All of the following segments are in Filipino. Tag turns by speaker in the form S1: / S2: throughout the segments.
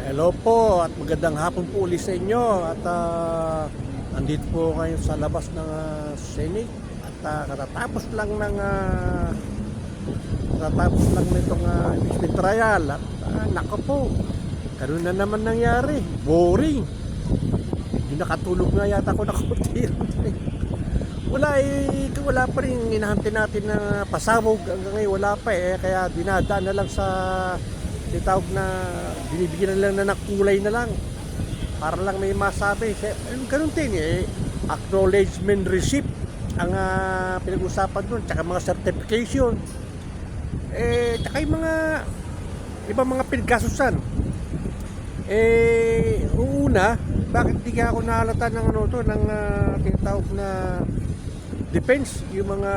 S1: Hello po at magandang hapon po ulit sa inyo at nandito po kayo sa labas ng Senate at katatapos lang nitong impeachment trial at nako po, ganun na naman nangyari, boring. Hindi nakatulog nga yata ako nakunti. Wala pa rin hinahantay natin na pasabog hanggang ngayon, wala pa kaya dinadaan na lang sa tawag na binibigyan na lang na kulay na lang para lang may masabi. Ganun din acknowledgement receipt ang pinag-usapan doon, tsaka mga certification, tsaka yung mga ibang mga pinagkasusan. Una, bakit di ka ako nahalata ng tinatawag na defense, yung mga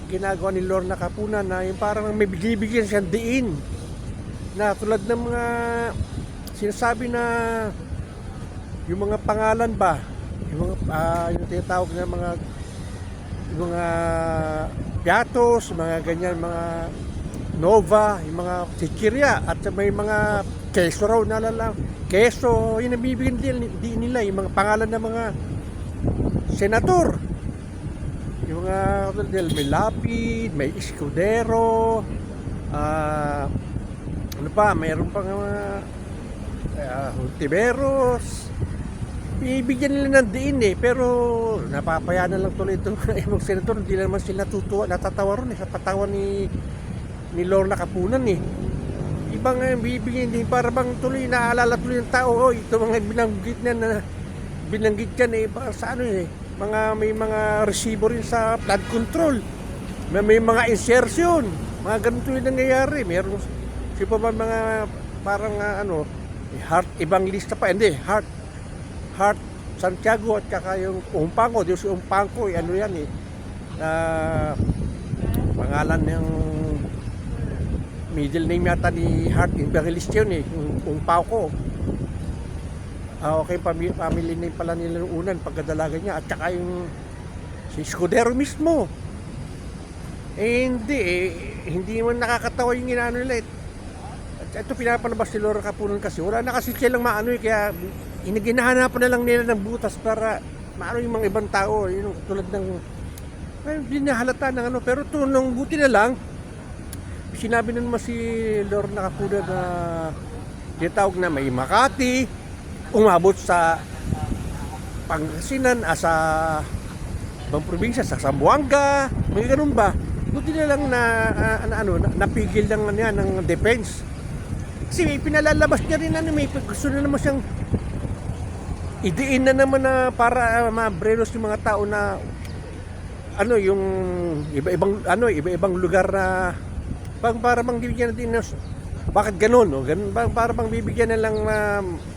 S1: ginagawa ni Lorna Kapunan na yung parang may bigay-bigyan siyang diin na tulad ng mga sinasabi na yung mga pangalan ba, yung tinatawag na mga piatos, mga ganyan, mga nova, yung mga chichirya, at may mga keso raw nalala. Keso, yun ang bibigyan din nila, yung mga pangalan ng mga senador. Yung mga, may Lapid, may Escudero, ano pa, mayroon pang mga Hontiveros. Bibigyan nila ng diin pero napapaya na lang tuloy itong ibang senador. Hindi naman sila natatawa ron sa patawan ni Lorna Kapunan Ibang bibigyan din para bang tuloy naalala tuloy ng tao. Ito mga binanggit yan sa ano may mga resibo rin sa flood control. May mga insertion. Mga ganun tuloy nangyayari. Meron pa ba mga parang Heart Evangelista pa, hindi, Heart Santiago at saka yung Umpango, Diyos yung Umpango, ano yan pangalan ng middle name yata ni Heart Evangelista yun yung Umpango. Okay, family name pala nila nung unan, pagkadalaga niya, at saka yung si Escudero mismo. Hindi man nakakatawa yung ginano nila ito pinapalabas si Lorna Kapunan kasi wala na kasi silang maano kaya ginahanapan na lang nila ng butas para maano yung mga ibang tao yung tulad ng binahalata ng pero nung buti na lang sinabi na naman si Lorna Kapunan na tinatawag na may Makati, umabot sa Pangasinan, sa ibang probinsya, sa Zamboanga, may ganun ba. Buti na lang napigil lang niya ng defense. Kasi pinalalabas niya rin may gusto na naman siyang idiin na naman na para mabrelos yung mga tao na yung iba-ibang lugar na para bang bibigyan natin bakit ganun para bang bibigyan na lang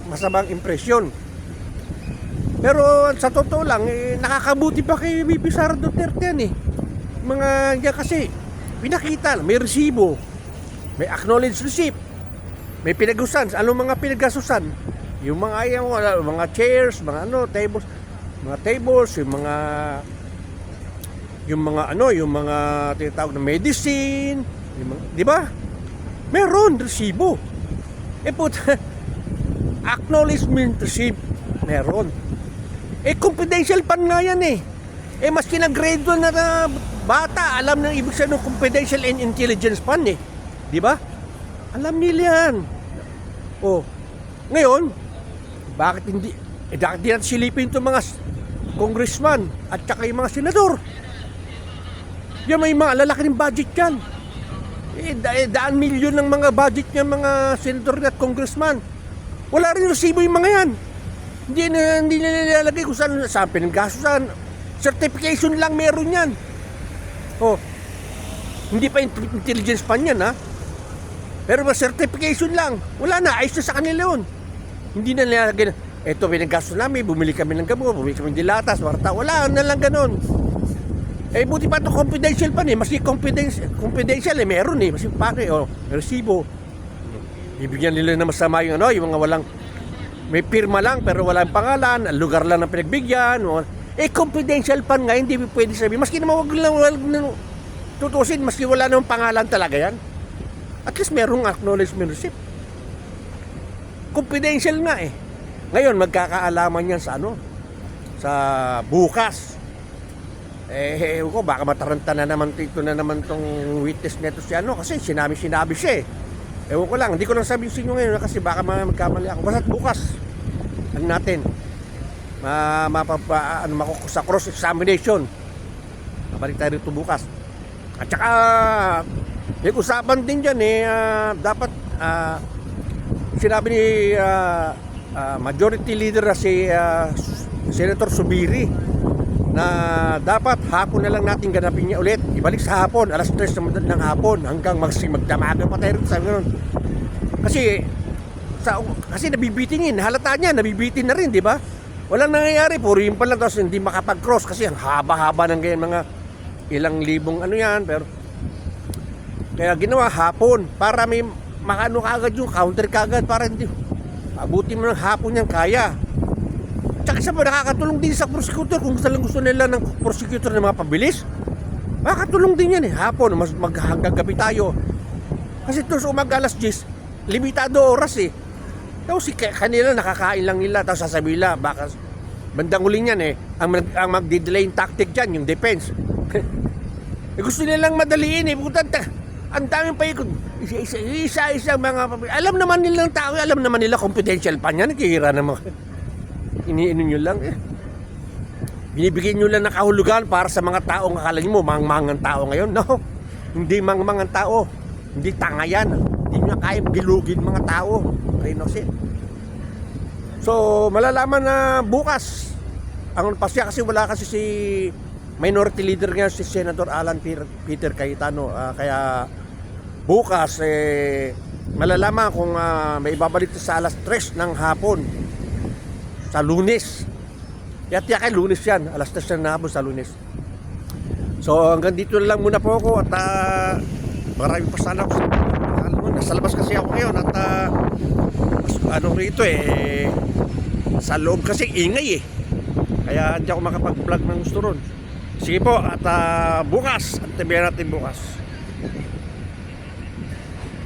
S1: masamang impresyon. Pero sa totoo lang nakakabuti pa kay VP Sara Duterte mga yan kasi pinakita, may resibo, may acknowledged receipt, may pinag-usan. Anong mga pinag-asusan? Yung mga chairs, mga tables, yung mga tinatawag na medicine, di ba? Meron resibo. Acknowledgement receipt, meron. Confidential pan nga yan maski na grade 1 na bata, alam na ibig sabihin ng confidential and intelligence fund di ba? Alam nila yan. Ngayon, bakit hindi natin silipin itong mga congressman at saka yung mga senador? Yan, may mga lalaki ng budget yan. Daan milyon ng mga budget niya mga senador at congressman. Wala rin resibo yung mga yan. Hindi na nilalagay kung saan pinanggastusan. Certification lang meron yan. Hindi pa intelligence fund yan pero mas certification lang. Wala na, ayos na sa kanila yun. Hindi na nilalagay ito pinanggasto namin, bumili kami ng gamot, bumili kami ng dilatas, warta. Wala na lang ganun. Buti pa ito confidential pa maski confidential meron maski paano resibo. Ibigyan nila na masama yung mga walang may pirma lang pero walang pangalan, lugar lang ng pinagbigyan. Confidential pa nga, hindi pwede sabihin. Maski naman wag lang tutusin, maski wala namang pangalan talaga yan. At least merong acknowledgement receipt. confidential nga eh. Ngayon, magkakaalaman yan sa ano? Sa bukas. Ewan ko, baka mataranta na naman ito na naman tong witness neto si ano. Kasi sinabi siya eh. Ewan ko lang, hindi ko lang sabihin sa inyo ngayon kasi baka magkamali ako. Basta't bukas, ano natin, sa cross-examination. Mabalik tayo rito bukas. At saka, may usapan din dyan eh, dapat, sinabi ni majority leader na si Senator Zubiri na dapat hapon na lang natin ganapin niya ulit. Ibalik sa hapon, alas 3 ng hapon hanggang magdamagan pa tayo rito. Sabi ganun. Kasi nabibitingin, halata niya, nabibitin na rin, di ba? Walang nangyayari, puro yun pa lang, tapos hindi makapag-cross kasi ang haba-haba ng ganyan mga ilang libong ano yan, pero kaya ginawa hapon para may makano kagad yung counter kagad para hindi abutin mo ng hapon yan kaya. Tsaka isa pa nakakatulong din sa prosecutor kung gusto nila ng prosecutor na mga pabilis. Makakatulong din yan eh hapon, mas hanggang gabi tayo. Kasi ito sa umaga alas 10, limitado oras eh. Tapos kanila nakakain lang nila, tapos sasabihin nila baka bandang uling yan eh ang magdi-delay tactic dyan, yung defense. Gusto nilang madaliin eh. Ang daming pa ikot. Isa-isa mga alam naman nilang tao, alam naman nila confidential pa niyan. Kihira naman. Iniinom nyo lang eh. Binibigyan nyo lang ng kahulugan para sa mga taong akala nyo mo mangmangang tao ngayon. No, hindi mangmangang tao. Hindi tanga yan. Hindi nyo kaya gilugin mga tao. Reynosin. So malalaman na bukas ang pasya kasi wala kasi si minority leader nga si Senator Alan Peter Cayetano. Kaya bukas malalaman kung may ibabalik sa alas 3 ng hapon sa Lunes. Kaya Lunes yan, alas 3 ng hapon sa Lunes. So hanggang dito lang muna po ako at maraming pasalamat sa nasa labas kasi ako ngayon at ano rito sa loob kasi ingay eh. Kaya hindi ako makapag-vlog ng gusto ron. Sige po at bukas, antabihan natin bukas.